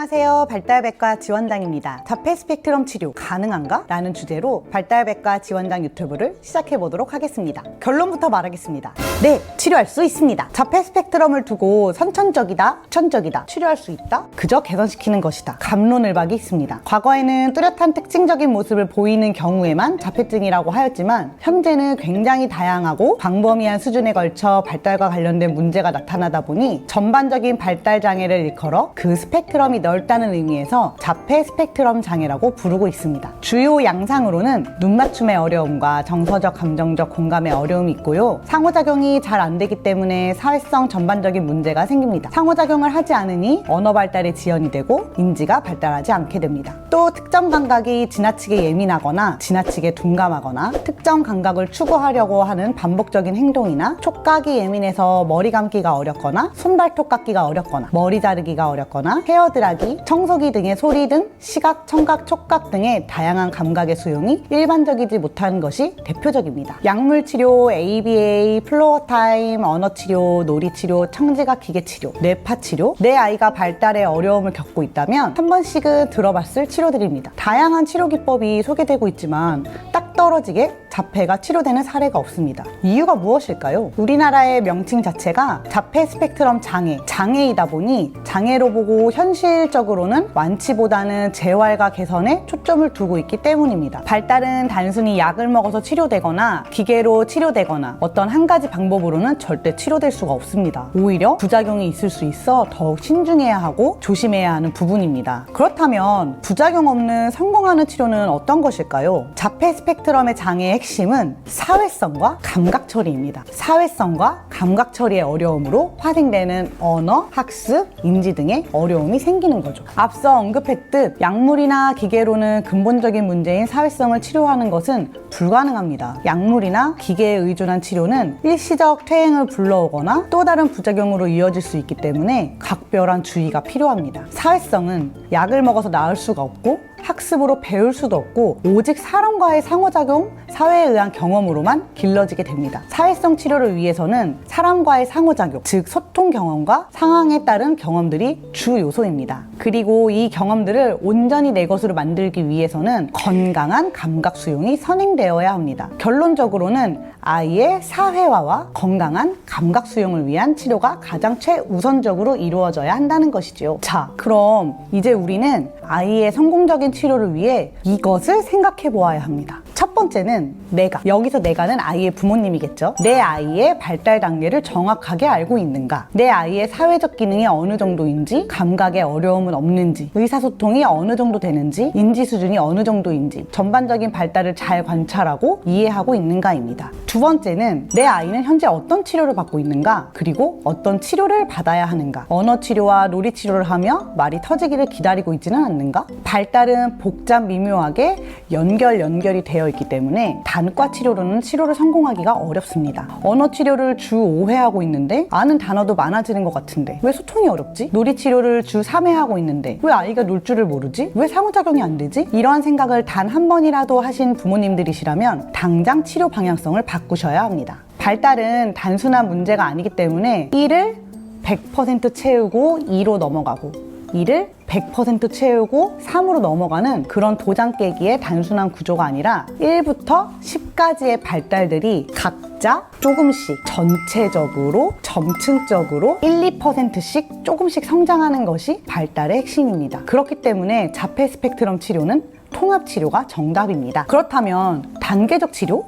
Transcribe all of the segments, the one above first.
안녕하세요. 발달백과 지원장입니다. 자폐 스펙트럼 치료 가능한가? 라는 주제로 발달백과 지원장 유튜브를 시작해보도록 하겠습니다. 결론부터 말하겠습니다. 네, 치료할 수 있습니다. 자폐 스펙트럼을 두고 선천적이다, 후천적이다, 치료할 수 있다? 그저 개선시키는 것이다. 갑론을박이 있습니다. 과거에는 뚜렷한 특징적인 모습을 보이는 경우에만 자폐증이라고 하였지만 현재는 굉장히 다양하고 광범위한 수준에 걸쳐 발달과 관련된 문제가 나타나다 보니 전반적인 발달 장애를 일컬어 그 스펙트럼이 넓다는 의미에서 자폐 스펙트럼 장애라고 부르고 있습니다. 주요 양상으로는 눈 맞춤의 어려움과 정서적, 감정적 공감의 어려움이 있고요. 상호작용이 잘 안 되기 때문에 사회성 전반적인 문제가 생깁니다. 상호작용을 하지 않으니 언어 발달에 지연이 되고 인지가 발달하지 않게 됩니다. 또 특정 감각이 지나치게 예민하거나 지나치게 둔감하거나 특정 감각을 추구하려고 하는 반복적인 행동이나 촉각이 예민해서 머리 감기가 어렵거나 손발톱 깎기가 어렵거나 머리 자르기가 어렵거나 헤어드라기, 청소기 등의 소리 등 시각, 청각, 촉각 등의 다양한 감각의 수용이 일반적이지 못한 것이 대표적입니다. 약물치료, ABA, 플로어타임, 언어치료, 놀이치료, 청지각 기계치료, 뇌파치료, 내 아이가 발달에 어려움을 겪고 있다면 한 번씩은 들어봤을 치료들입니다. 다양한 치료 기법이 소개되고 있지만 딱 떨어지게 자폐가 치료되는 사례가 없습니다. 이유가 무엇일까요? 우리나라의 명칭 자체가 자폐 스펙트럼 장애이다 보니 장애로 보고 현실적으로는 완치보다는 재활과 개선에 초점을 두고 있기 때문입니다. 발달은 단순히 약을 먹어서 치료되거나 기계로 치료되거나 어떤 한 가지 방법으로는 절대 치료될 수가 없습니다. 오히려 부작용이 있을 수 있어 더욱 신중해야 하고 조심해야 하는 부분입니다. 그렇다면 부작용 없는 성공하는 치료는 어떤 것일까요? 자폐 스펙트럼의 장애의 핵심은 사회성과 감각 처리입니다. 사회성과 감각 처리의 어려움으로 파생되는 언어, 학습, 인지 등의 어려움이 생기는 거죠. 앞서 언급했듯 약물이나 기계로는 근본적인 문제인 사회성을 치료하는 것은 불가능합니다. 약물이나 기계에 의존한 치료는 일시적 퇴행을 불러오거나 또 다른 부작용으로 이어질 수 있기 때문에 각별한 주의가 필요합니다. 사회성은 약을 먹어서 나을 수가 없고 학습으로 배울 수도 없고 오직 사람과의 상호작용, 사회에 의한 경험으로만 길러지게 됩니다. 사회성 치료를 위해서는 사람과의 상호작용, 즉 소통 경험과 상황에 따른 경험들이 주 요소입니다. 그리고 이 경험들을 온전히 내 것으로 만들기 위해서는 건강한 감각 수용이 선행되어야 합니다. 결론적으로는 아이의 사회화와 건강한 감각 수용을 위한 치료가 가장 최우선적으로 이루어져야 한다는 것이죠. 자, 그럼 이제 우리는 아이의 성공적인 치료를 위해 이것을 생각해 보아야 합니다. 첫 번째는 내가. 여기서 내가는 아이의 부모님이겠죠. 내 아이의 발달 단계를 정확하게 알고 있는가? 내 아이의 사회적 기능이 어느 정도인지, 감각에 어려움은 없는지, 의사소통이 어느 정도 되는지, 인지 수준이 어느 정도인지, 전반적인 발달을 잘 관찰하고 이해하고 있는가입니다. 두 번째는 내 아이는 현재 어떤 치료를 받고 있는가? 그리고 어떤 치료를 받아야 하는가? 언어 치료와 놀이 치료를 하며 말이 터지기를 기다리고 있지는 않는가? 발달은 복잡 미묘하게 연결이 되어 있기 때문에 단과 치료로는 치료를 성공하기가 어렵습니다. 언어 치료를 주 5회 하고 있는데 아는 단어도 많아지는 것 같은데 왜 소통이 어렵지? 놀이 치료를 주 3회 하고 있는데 왜 아이가 놀 줄을 모르지? 왜 상호작용이 안 되지? 이러한 생각을 단 한 번이라도 하신 부모님들이시라면 당장 치료 방향성을 바꾸셔야 합니다. 발달은 단순한 문제가 아니기 때문에 1을 100% 채우고 2로 넘어가고 2를 100% 채우고 3으로 넘어가는 그런 도장 깨기의 단순한 구조가 아니라 1부터 10까지의 발달들이 각자 조금씩 전체적으로 점층적으로 1, 2%씩 조금씩 성장하는 것이 발달의 핵심입니다. 그렇기 때문에 자폐 스펙트럼 치료는 통합치료가 정답입니다. 그렇다면 단계적 치료?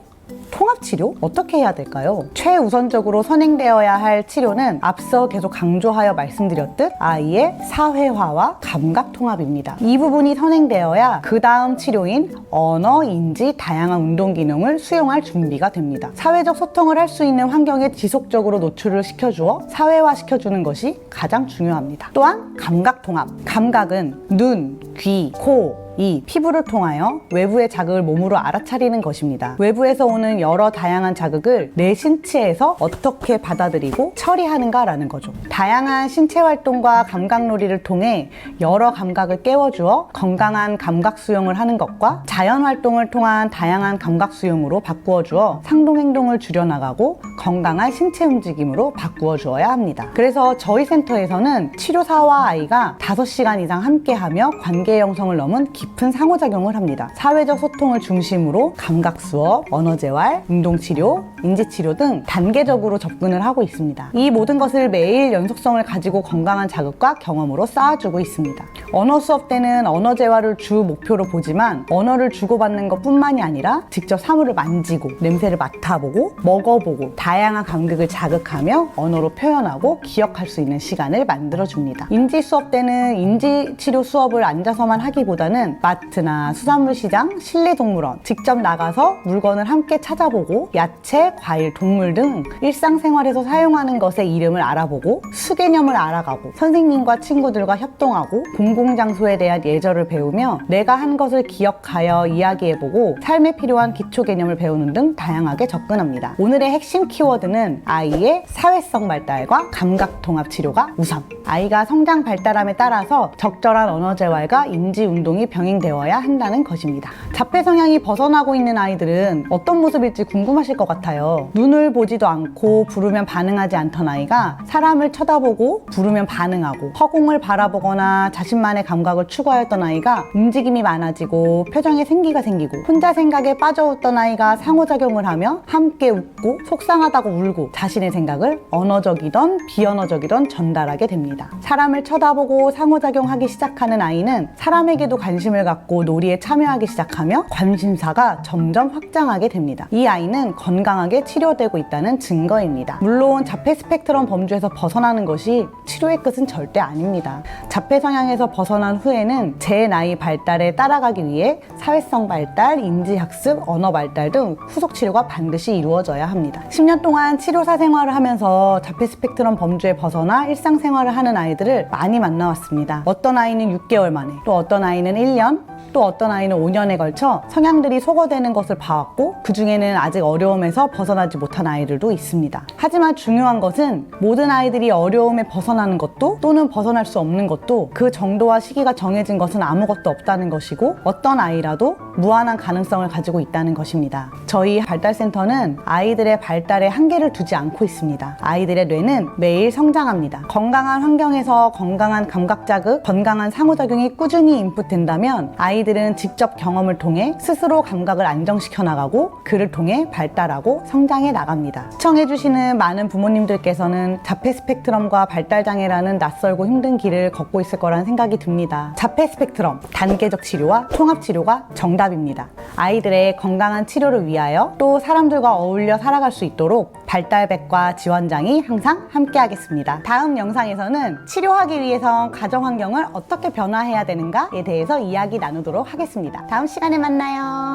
통합치료? 어떻게 해야 될까요? 최우선적으로 선행되어야 할 치료는 앞서 계속 강조하여 말씀드렸듯 아이의 사회화와 감각 통합입니다. 이 부분이 선행되어야 그 다음 치료인 언어, 인지, 다양한 운동 기능을 수용할 준비가 됩니다. 사회적 소통을 할 수 있는 환경에 지속적으로 노출을 시켜주어 사회화 시켜주는 것이 가장 중요합니다. 또한 감각 통합. 감각은 눈, 귀, 코, 이 피부를 통하여 외부의 자극을 몸으로 알아차리는 것입니다. 외부에서 오는 여러 다양한 자극을 내 신체에서 어떻게 받아들이고 처리하는가라는 거죠. 다양한 신체 활동과 감각놀이를 통해 여러 감각을 깨워주어 건강한 감각 수용을 하는 것과 자연 활동을 통한 다양한 감각 수용으로 바꾸어 주어 상동 행동을 줄여나가고 건강한 신체 움직임으로 바꾸어 주어야 합니다. 그래서 저희 센터에서는 치료사와 아이가 5시간 이상 함께하며 관계 형성을 넘은 깊은 상호작용을 합니다. 사회적 소통을 중심으로 감각 수업, 언어 재활, 운동 치료, 인지 치료 등 단계적으로 접근을 하고 있습니다. 이 모든 것을 매일 연속성을 가지고 건강한 자극과 경험으로 쌓아주고 있습니다. 언어 수업 때는 언어 재활을 주 목표로 보지만 언어를 주고받는 것뿐만이 아니라 직접 사물을 만지고 냄새를 맡아보고 먹어보고 다양한 감각을 자극하며 언어로 표현하고 기억할 수 있는 시간을 만들어줍니다. 인지 수업 때는 인지 치료 수업을 앉아서만 하기보다는 마트나 수산물 시장, 실내 동물원 직접 나가서 물건을 함께 찾아보고 야채, 과일, 동물 등 일상생활에서 사용하는 것의 이름을 알아보고 수개념을 알아가고 선생님과 친구들과 협동하고 공공장소에 대한 예절을 배우며 내가 한 것을 기억하여 이야기해보고 삶에 필요한 기초 개념을 배우는 등 다양하게 접근합니다. 오늘의 핵심 키워드는 아이의 사회성 발달과 감각 통합 치료가 우선. 아이가 성장 발달함에 따라서 적절한 언어 재활과 인지 운동이 병행되어야 한다는 것입니다. 자폐 성향이 벗어나고 있는 아이들은 어떤 모습일지 궁금하실 것 같아요. 눈을 보지도 않고 부르면 반응하지 않던 아이가 사람을 쳐다보고 부르면 반응하고 허공을 바라보거나 자신만의 감각을 추구하였던 아이가 움직임이 많아지고 표정에 생기가 생기고 혼자 생각에 빠져웃던 아이가 상호작용을 하며 함께 웃고 속상하다고 울고 자신의 생각을 언어적이던 비언어적이던 전달하게 됩니다. 사람을 쳐다보고 상호작용하기 시작하는 아이는 사람에게도 관심을 갖고 놀이에 참여하기 시작하며 관심사가 점점 확장하게 됩니다. 이 아이는 건강하게 치료되고 있다는 증거입니다. 물론 자폐 스펙트럼 범주에서 벗어나는 것이 치료의 끝은 절대 아닙니다. 자폐 성향에서 벗어난 후에는 제 나이 발달에 따라가기 위해 사회성 발달, 인지학습, 언어 발달 등 후속 치료가 반드시 이루어져야 합니다. 10년 동안 치료사 생활을 하면서 자폐 스펙트럼 범주에 벗어나 일상생활을 하는 아이들을 많이 만나왔습니다. 어떤 아이는 6개월 만에, 또 어떤 아이는 1년, 또 어떤 아이는 5년에 걸쳐 성향들이 소거되는 것을 봐왔고 그 중에는 아직 어려움에서 벗어나지 못한 아이들도 있습니다. 하지만 중요한 것은 모든 아이들이 어려움에 벗어나는 것도 또는 벗어날 수 없는 것도 그 정도와 시기가 정해진 것은 아무것도 없다는 것이고 어떤 아이라도 무한한 가능성을 가지고 있다는 것입니다. 저희 발달센터는 아이들의 발달에 한계를 두지 않고 있습니다. 아이들의 뇌는 매일 성장합니다. 건강한 환경에서 건강한 감각 자극, 건강한 상호작용이 꾸준히 인풋된다면 아이들은 직접 경험을 통해 스스로 감각을 안정시켜 나가고 그를 통해 발달하고 성장해 나갑니다. 시청해주시는 많은 부모님들께서는 자폐 스펙트럼과 발달장애라는 낯설고 힘든 길을 걷고 있을 거란 생각이 듭니다. 자폐 스펙트럼, 단계적 치료와 통합치료가 정답입니다. 아이들의 건강한 치료를 위하여 또 사람들과 어울려 살아갈 수 있도록 발달백과 지원장이 항상 함께하겠습니다. 다음 영상에서는 치료하기 위해선 가정환경을 어떻게 변화해야 되는가에 대해서 이야기 나누도록 하겠습니다. 다음 시간에 만나요.